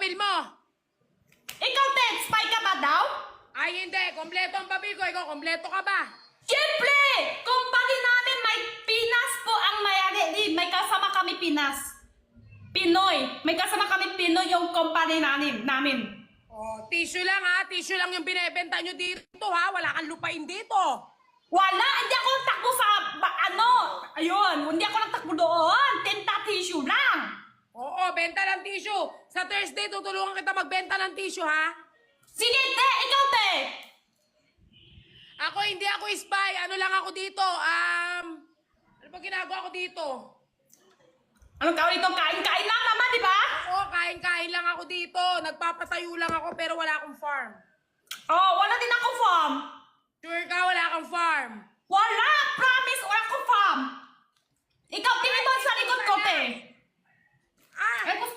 papel mo. Ikaw, Ted, spy ka ba daw? Ay, hindi. Kompleto ang papel ko. Ikaw, kompleto ka ba? Siyempre! Kumpany namin may Pinas po ang mayari. May kasama kami Pinas. Pinoy. May kasama kami Pinoy yung kumpany namin. Oh, tissue lang ha. Tissue lang yung binebenta nyo dito ha. Wala kang lupain dito. Wala! Hindi ako takbo sa... Ayun, hindi ako nagtakbo doon. Tinta tissue lang. Oo, benta ng tissue. Sa Thursday, tutulungan kita magbenta ng tissue ha. Sige, Te! Ikaw, Te! Ako, hindi ako spy. Ano lang ako dito? Ano ba ginagawa ko dito? Anong tawag dito? Kain-kain lang naman, di ba? Oo, kain-kain lang ako dito. Nagpapatayo lang ako pero wala akong farm. Oh, wala din ako farm. Sure ka, wala kang farm. Wala! Promise! Wala akong farm! Ikaw, tingin mo sa likod ko, Te! Ah! Ay,